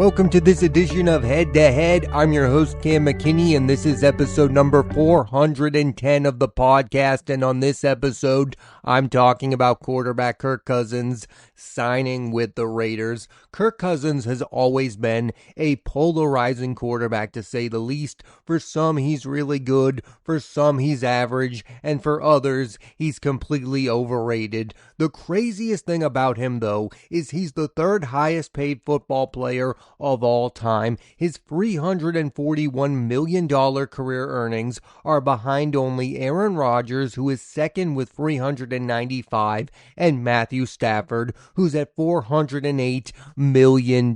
Welcome to this edition of Head to Head. I'm your host, Cam McKinney, and this is episode number 410 of the podcast. And on this episode, I'm talking about quarterback Kirk Cousins signing with the Raiders. Kirk Cousins has always been a polarizing quarterback, to say the least. For some, he's really good. For some, he's average. And for others, he's completely overrated. The craziest thing about him, though, is he's the third highest paid football player of all time. His $341 million career earnings are behind only Aaron Rodgers, who is second with $395, and Matthew Stafford, who's at $408 million.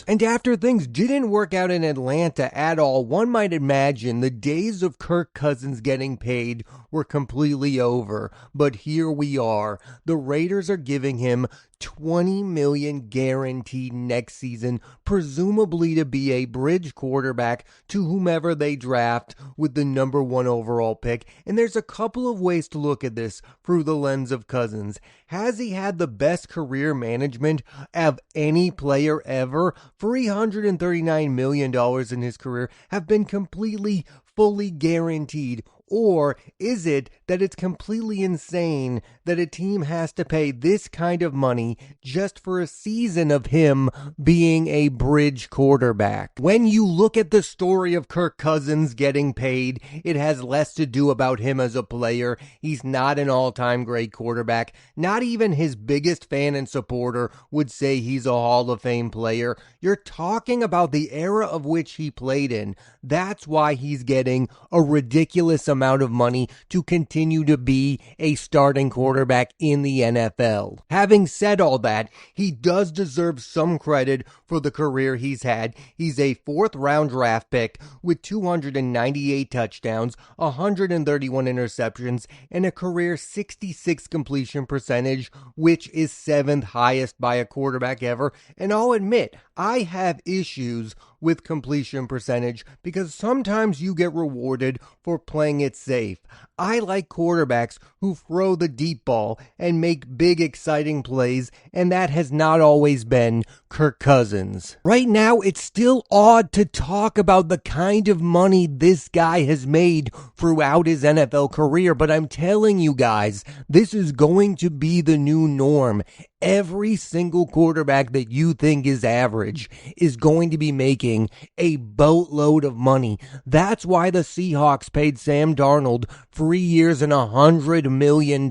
And after things didn't work out in Atlanta at all, one might imagine the days of Kirk Cousins getting paid were completely over. But here we are. The Raiders are giving him $20 million guaranteed next season, presumably to be a bridge quarterback to whomever they draft with the number 1 overall pick. And there's a couple of ways to look at this through the lens of Cousins. Has he had the best career management of any player ever? $339 million in his career have been completely, fully guaranteed. Or is it that it's completely insane that a team has to pay this kind of money just for a season of him being a bridge quarterback? When you look at the story of Kirk Cousins getting paid, it has less to do about him as a player. He's not an all-time great quarterback. Not even his biggest fan and supporter would say he's a Hall of Fame player. You're talking about the era of which he played in. That's why he's getting a ridiculous amount of money to continue to be a starting quarterback in the NFL. Having said all that, he does deserve some credit for the career he's had. He's a 4th-round draft pick with 298 touchdowns, 131 interceptions, and a career 66 completion percentage, which is 7th highest by a quarterback ever. And I'll admit, I have issues with completion percentage because sometimes you get rewarded for playing it safe. I like quarterbacks who throw the deep ball and make big, exciting plays, and that has not always been Kirk Cousins. Right now, it's still odd to talk about the kind of money this guy has made throughout his NFL career, but I'm telling you guys, this is going to be the new norm. Every single quarterback that you think is average is going to be making a boatload of money. That's why the Seahawks paid Sam Darnold 3 years and $100 million.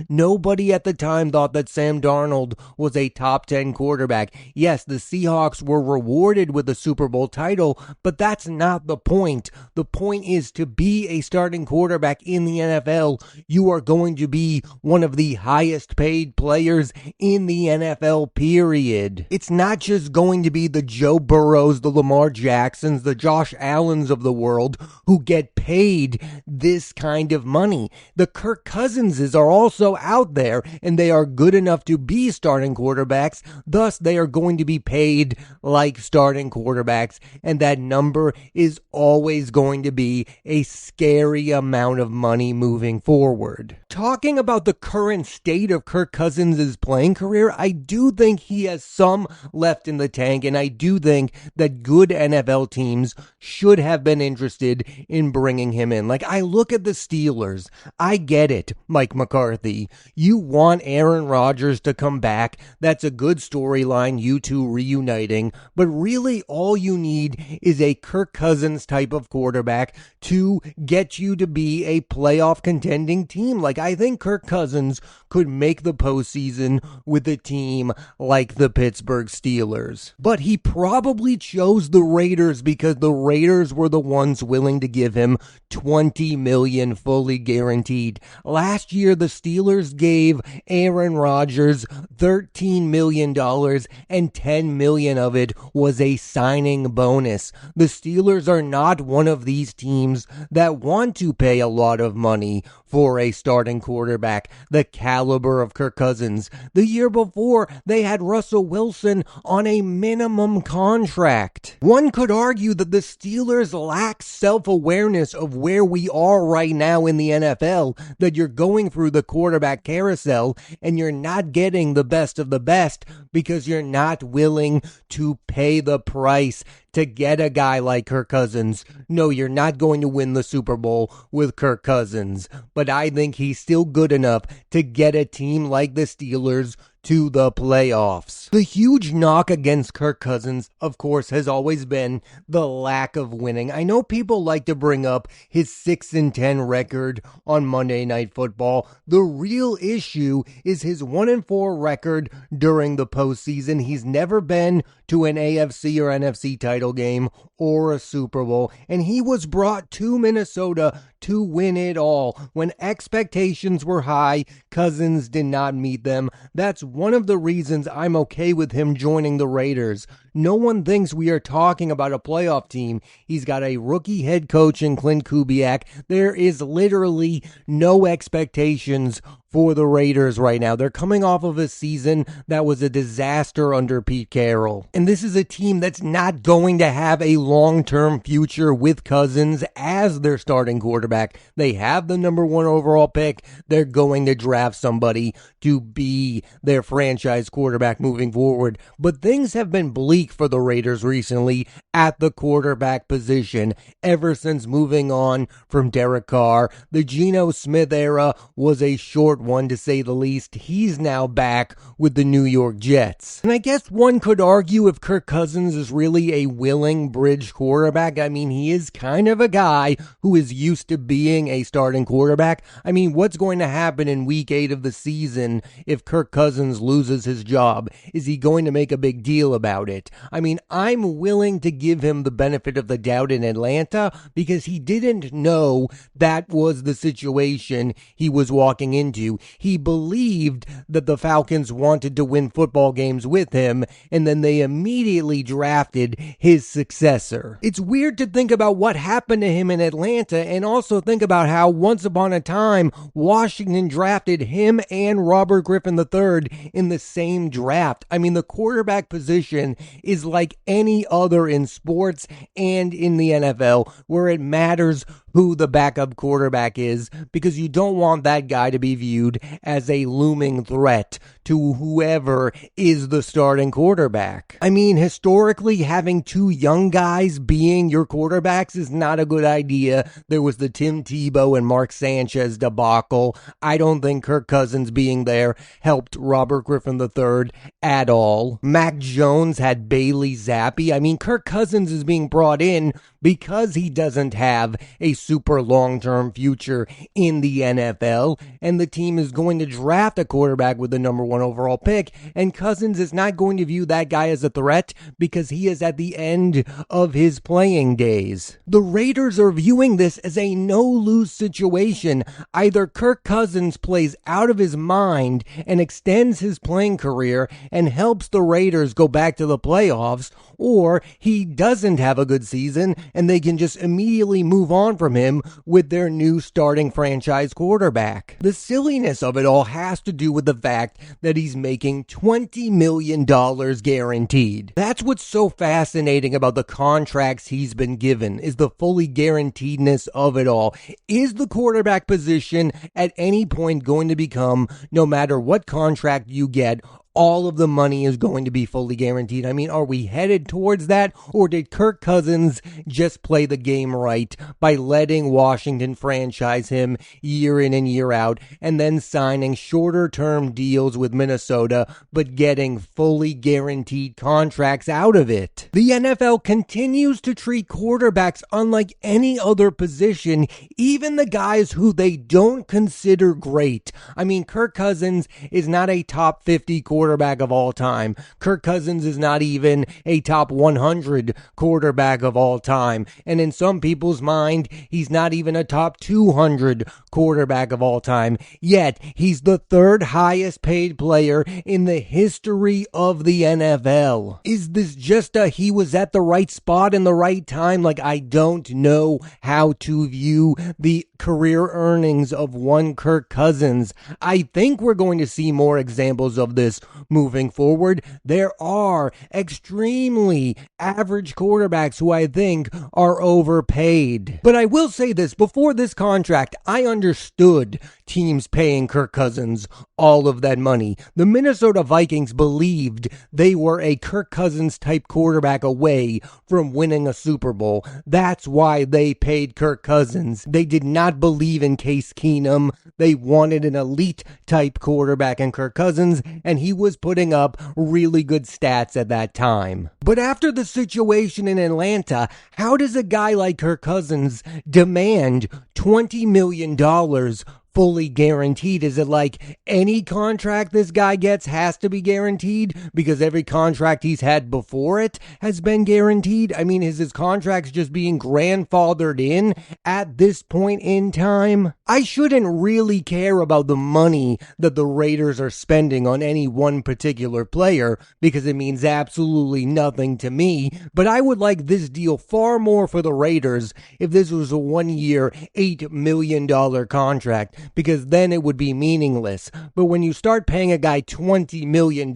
Nobody at the time thought that Sam Darnold was a top 10 quarterback. Yes, the Seahawks were rewarded with a Super Bowl title, but that's not the point. The point is to be a starting quarterback in the NFL, you are going to be one of the highest paid players in the NFL, period. It's not just going to be the Joe Burrows, the Lamar Jacksons, the Josh Allens of the world who get paid this kind of money. The Kirk Cousinses are also out there, and they are good enough to be starting quarterbacks. Thus, they are going to be paid like starting quarterbacks, and that number is always going to be a scary amount of money moving forward. Talking about the current state of Kirk Cousins' playing career, I do think he has some left in the tank, and I do think that good NFL teams should have been interested in bringing him in. Like, I look at the Steelers. I get it, Mike McCarthy. You want Aaron Rodgers to come back. That's a good storyline, you two reuniting. But really, all you need is a Kirk Cousins type of quarterback to get you to be a playoff contending team. Like, I think Kirk Cousins could make the postseason with a team like the Pittsburgh Steelers. But he probably chose the Raiders because the Raiders were the ones willing to give him $20 million fully guaranteed. Last year, the Steelers gave Aaron Rodgers $13 million, and $10 million of it was a signing bonus. The Steelers are not one of these teams that want to pay a lot of money for a starting quarterback the caliber of Kirk Cousins. The year before, they had Russell Wilson on a minimum contract. One could argue that the Steelers lack self-awareness of where we are right now in the NFL, that you're going through the quarterback carousel and you're not getting the best of the best because you're not willing to pay the price to get a guy like Kirk Cousins. No, you're not going to win the Super Bowl with Kirk Cousins, but I think he's still good enough to get a team like the Steelers to the playoffs. The huge knock against Kirk Cousins, of course, has always been the lack of winning. I know people like to bring up his 6-10 record on Monday Night Football. The real issue is his 1-4 record during the postseason. He's never been to an AFC or NFC title game or a Super Bowl, and he was brought to Minnesota to win it all. When expectations were high, Cousins did not meet them. That's one of the reasons I'm okay with him joining the Raiders. No one thinks we are talking about a playoff team. He's got a rookie head coach in Clint Kubiak. There is literally no expectations for the Raiders right now. They're coming off of a season that was a disaster under Pete Carroll. And this is a team that's not going to have a long-term future with Cousins as their starting quarterback. They have the number 1 overall pick. They're going to draft somebody to be their franchise quarterback moving forward. But things have been bleak for the Raiders recently at the quarterback position ever since moving on from Derek Carr. The Geno Smith era was a short one, to say the least. He's now back with the New York Jets. And I guess one could argue if Kirk Cousins is really a willing bridge quarterback. I mean, he is kind of a guy who is used to being a starting quarterback. I mean, what's going to happen in week 8 of the season if Kirk Cousins loses his job? Is he going to make a big deal about it? I mean, I'm willing to give him the benefit of the doubt in Atlanta because he didn't know that was the situation he was walking into. He believed that the Falcons wanted to win football games with him, and then they immediately drafted his successor. It's weird to think about what happened to him in Atlanta, and also think about how once upon a time Washington drafted him and Robert Griffin III in the same draft. I mean, the quarterback position is like any other in sports and in the NFL, where it matters who the backup quarterback is, because you don't want that guy to be viewed as a looming threat to whoever is the starting quarterback. I mean, historically, having 2 young guys being your quarterbacks is not a good idea. There was the Tim Tebow and Mark Sanchez debacle. I don't think Kirk Cousins being there helped Robert Griffin III at all. Mac Jones had Bailey Zappi. I mean, Kirk Cousins is being brought in because he doesn't have a super long-term future in the NFL, and the team is going to draft a quarterback with the number 1 overall pick, and Cousins is not going to view that guy as a threat because he is at the end of his playing days. The Raiders are viewing this as a no-lose situation. Either Kirk Cousins plays out of his mind and extends his playing career and helps the Raiders go back to the playoffs, or he doesn't have a good season and they can just immediately move on from him with their new starting franchise quarterback. The silliness of it all has to do with the fact that he's making $20 million guaranteed. That's what's so fascinating about the contracts he's been given, is the fully guaranteedness of it all. Is the quarterback position at any point going to become, no matter what contract you get, all of the money is going to be fully guaranteed? I mean, are we headed towards that? Or did Kirk Cousins just play the game right by letting Washington franchise him year in and year out, and then signing shorter term deals with Minnesota, but getting fully guaranteed contracts out of it? The NFL continues to treat quarterbacks unlike any other position, even the guys who they don't consider great. I mean, Kirk Cousins is not a top 50 quarterback quarterback of all time. Kirk Cousins is not even a top 100 quarterback of all time. And in some people's mind, he's not even a top 200 quarterback of all time. Yet, he's the third highest paid player in the history of the NFL. Is this just he was at the right spot in the right time? Like, I don't know how to view the career earnings of one Kirk Cousins. I think we're going to see more examples of this moving forward. There are extremely average quarterbacks who I think are overpaid. But I will say this, before this contract, I understood teams paying Kirk Cousins all of that money. The Minnesota Vikings believed they were a Kirk Cousins type quarterback away from winning a Super Bowl. That's why they paid Kirk Cousins. They did not believe in Case Keenum. They wanted an elite type quarterback in Kirk Cousins, and he was putting up really good stats at that time. But after the situation in Atlanta, how does a guy like Kirk Cousins demand $20 million fully guaranteed? Is it like any contract this guy gets has to be guaranteed because every contract he's had before it has been guaranteed? I mean, is his contracts just being grandfathered in at this point in time? I shouldn't really care about the money that the Raiders are spending on any one particular player because it means absolutely nothing to me, but I would like this deal far more for the Raiders if this was a 1-year, $8 million contract, because then it would be meaningless. But when you start paying a guy $20 million,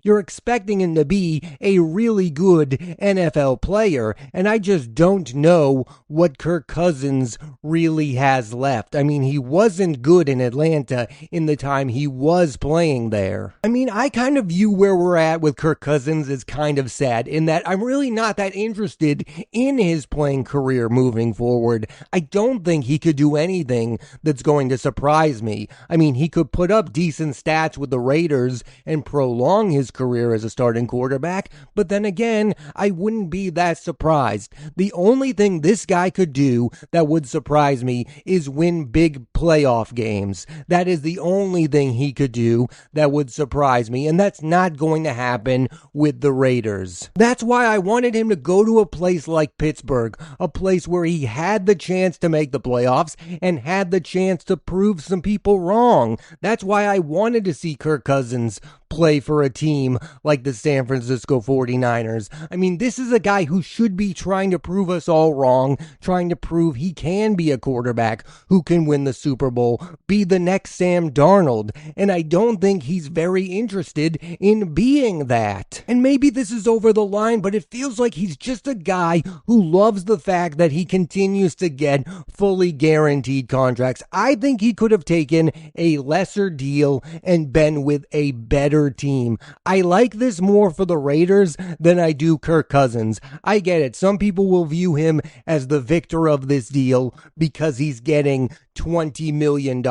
you're expecting him to be a really good NFL player, and I just don't know what Kirk Cousins really has left. I mean, he wasn't good in Atlanta in the time he was playing there. I mean, I kind of view where we're at with Kirk Cousins as kind of sad in that I'm really not that interested in his playing career moving forward. I don't think he could do anything that's going to surprise me. I mean, he could put up decent stats with the Raiders and prolong his career as a starting quarterback, but then again, I wouldn't be that surprised. The only thing this guy could do that would surprise me is win big playoff games. That is the only thing he could do that would surprise me, and that's not going to happen with the Raiders. That's why I wanted him to go to a place like Pittsburgh, a place where he had the chance to make the playoffs and had the chance to prove some people wrong. That's why I wanted to see Kirk Cousins play for a team like the San Francisco 49ers. I mean, this is a guy who should be trying to prove us all wrong, trying to prove he can be a quarterback who can win the Super Bowl, be the next Sam Darnold, and I don't think he's very interested in being that. And maybe this is over the line, but it feels like he's just a guy who loves the fact that he continues to get fully guaranteed contracts. I think he could have taken a lesser deal and been with a better team. I like this more for the Raiders than I do Kirk Cousins. I get it. Some people will view him as the victor of this deal because he's getting $20 million.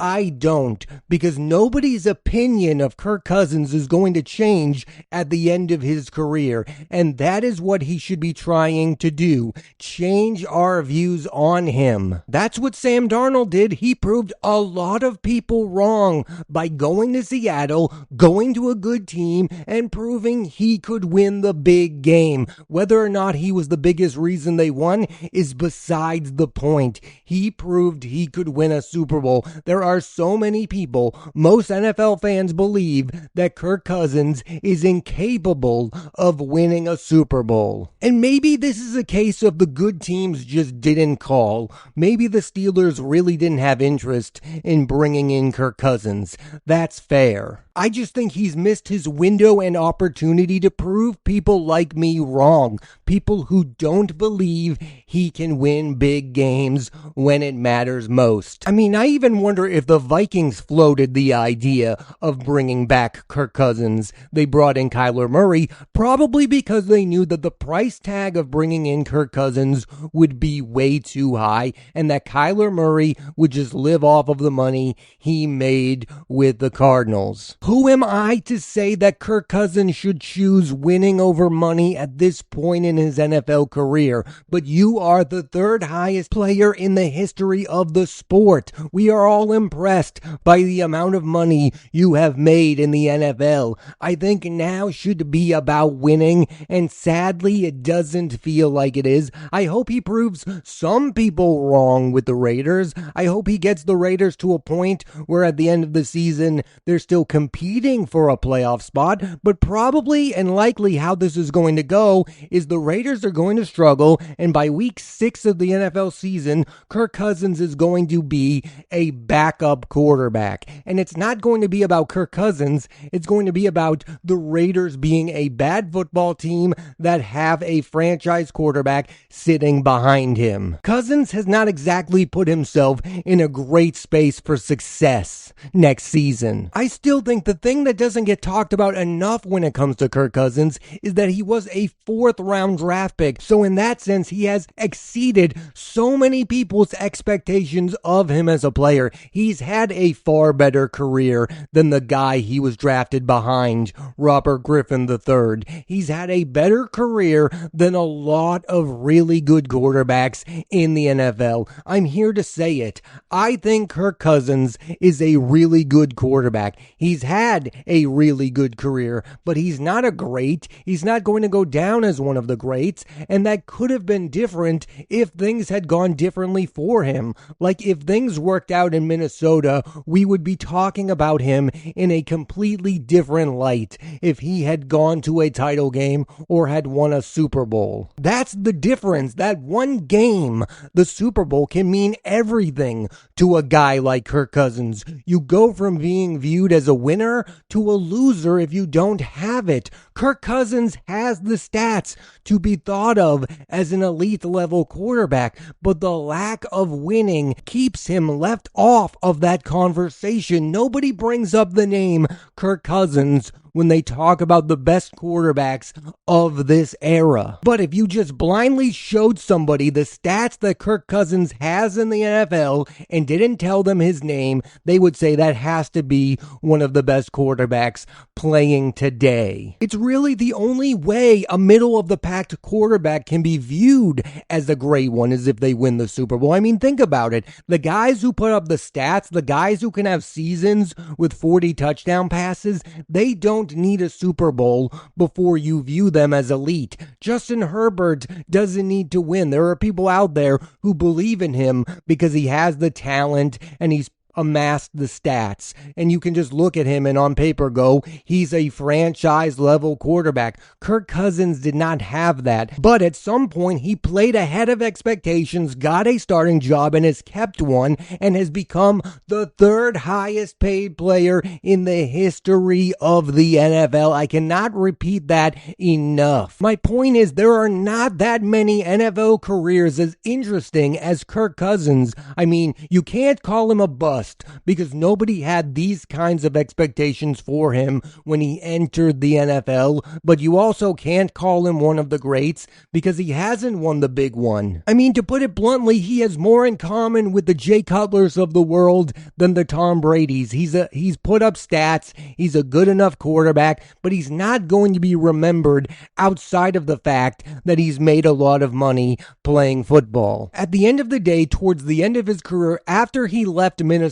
I don't, because nobody's opinion of Kirk Cousins is going to change at the end of his career, and that is what he should be trying to do. Change our views on him. That's what Sam Darnold did. He proved a lot of people wrong by going to Seattle, going to a good team, and proving he could win the big game. Whether or not he was the biggest reason they won is besides the point. He proved he could win a Super Bowl. There are so many people, most NFL fans believe that Kirk Cousins is incapable of winning a Super Bowl. And maybe this is a case of the good teams just didn't call. Maybe the Steelers really didn't have interest in bringing in Kirk Cousins. That's fair. I just think he's missed his window and opportunity to prove people like me wrong. People who don't believe he can win big games when it matters most. I mean, I even wonder if the Vikings floated the idea of bringing back Kirk Cousins. They brought in Kyler Murray, probably because they knew that the price tag of bringing in Kirk Cousins would be way too high, and that Kyler Murray would just live off of the money he made with the Cardinals. Who who am I to say that Kirk Cousins should choose winning over money at this point in his NFL career? But you are the third highest player in the history of the sport. We are all impressed by the amount of money you have made in the NFL. I think now should be about winning, and sadly it doesn't feel like it is. I hope he proves some people wrong with the Raiders. I hope he gets the Raiders to a point where at the end of the season they're still competing for a playoff spot, but probably and likely how this is going to go is the Raiders are going to struggle, and by week 6 of the NFL season, Kirk Cousins is going to be a backup quarterback. And it's not going to be about Kirk Cousins, it's going to be about the Raiders being a bad football team that have a franchise quarterback sitting behind him. Cousins has not exactly put himself in a great space for success next season. I still think the thing that doesn't get talked about enough when it comes to Kirk Cousins is that he was a 4th round draft pick. So in that sense, he has exceeded so many people's expectations of him as a player. He's had a far better career than the guy he was drafted behind, Robert Griffin III. He's had a better career than a lot of really good quarterbacks in the NFL. I'm here to say it. I think Kirk Cousins is a really good quarterback. He's had a really good career, but he's not a great. He's not going to go down as one of the greats, and that could have been different if things had gone differently for him. Like if things worked out in Minnesota, we would be talking about him in a completely different light if he had gone to a title game or had won a Super Bowl. That's the difference. That one game, the Super Bowl, can mean everything to a guy like Kirk Cousins. You go from being viewed as a winner to a loser if you don't have it. Kirk Cousins has the stats to be thought of as an elite level quarterback, but the lack of winning keeps him left off of that conversation. Nobody brings up the name Kirk Cousins when they talk about the best quarterbacks of this era. But if you just blindly showed somebody the stats that Kirk Cousins has in the NFL and didn't tell them his name, they would say that has to be one of the best quarterbacks playing today. It's really the only way a middle-of-the-pack quarterback can be viewed as a great one is if they win the Super Bowl. I mean, think about it. The guys who put up the stats, the guys who can have seasons with 40 touchdown passes, they don't need a Super Bowl before you view them as elite. Justin Herbert doesn't need to win. There are people out there who believe in him because he has the talent and he's amassed the stats, and you can just look at him and on paper go, he's a franchise level quarterback. Kirk Cousins did not have that, but at some point he played ahead of expectations, got a starting job, and has kept one, and has become the 3rd highest paid player in the history of the NFL. I cannot repeat that enough. My point is, there are not that many NFL careers as interesting as Kirk Cousins. I mean, you can't call him a bust because nobody had these kinds of expectations for him when he entered the NFL, but you also can't call him one of the greats because he hasn't won the big one. I mean, to put it bluntly, he has more in common with the Jay Cutlers of the world than the Tom Bradys. He's put up stats, he's a good enough quarterback, but he's not going to be remembered outside of the fact that he's made a lot of money playing football. At the end of the day, towards the end of his career, after he left Minnesota,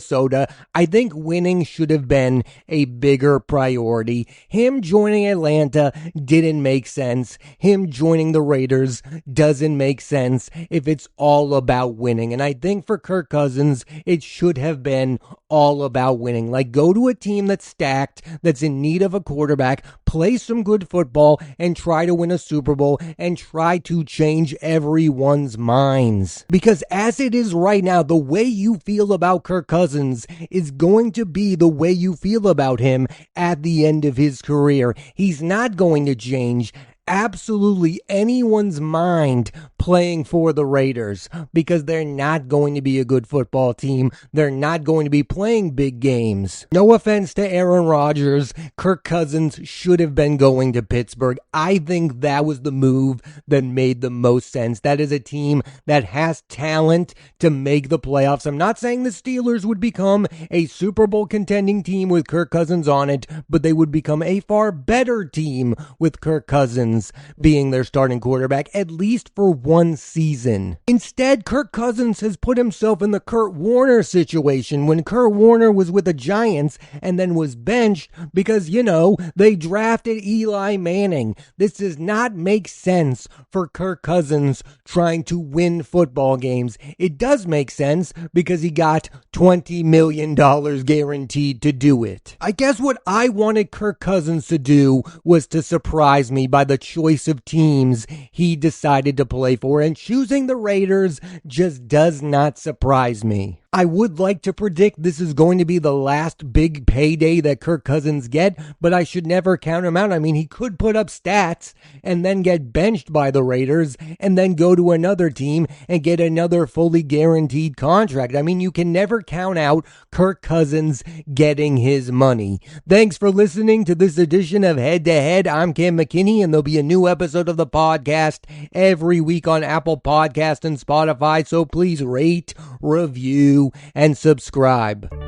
I think winning should have been a bigger priority. Him joining Atlanta didn't make sense. Him joining the Raiders doesn't make sense if it's all about winning. And I think for Kirk Cousins, it should have been all about winning. Like, go to a team that's stacked, that's in need of a quarterback, play some good football, and try to win a Super Bowl, and try to change everyone's minds. Because as it is right now, the way you feel about Kirk Cousins is going to be the way you feel about him at the end of his career. He's not going to change absolutely anyone's mind playing for the Raiders because they're not going to be a good football team. They're not going to be playing big games. No offense to Aaron Rodgers, Kirk Cousins should have been going to Pittsburgh. I think that was the move that made the most sense. That is a team that has talent to make the playoffs. I'm not saying the Steelers would become a Super Bowl contending team with Kirk Cousins on it, but they would become a far better team with Kirk Cousins being their starting quarterback, at least for one season. Instead, Kirk Cousins has put himself in the Kurt Warner situation when Kurt Warner was with the Giants and then was benched because, they drafted Eli Manning. This does not make sense for Kirk Cousins trying to win football games. It does make sense because he got $20 million guaranteed to do it. I guess what I wanted Kirk Cousins to do was to surprise me by the choice of teams he decided to play for, and choosing the Raiders just does not surprise me. I would like to predict this is going to be the last big payday that Kirk Cousins get, but I should never count him out. I mean, he could put up stats and then get benched by the Raiders and then go to another team and get another fully guaranteed contract. I mean, you can never count out Kirk Cousins getting his money. Thanks for listening to this edition of Head to Head. I'm Cam McKinney, and there'll be a new episode of the podcast every week on Apple Podcast and Spotify, so please rate, review, and subscribe.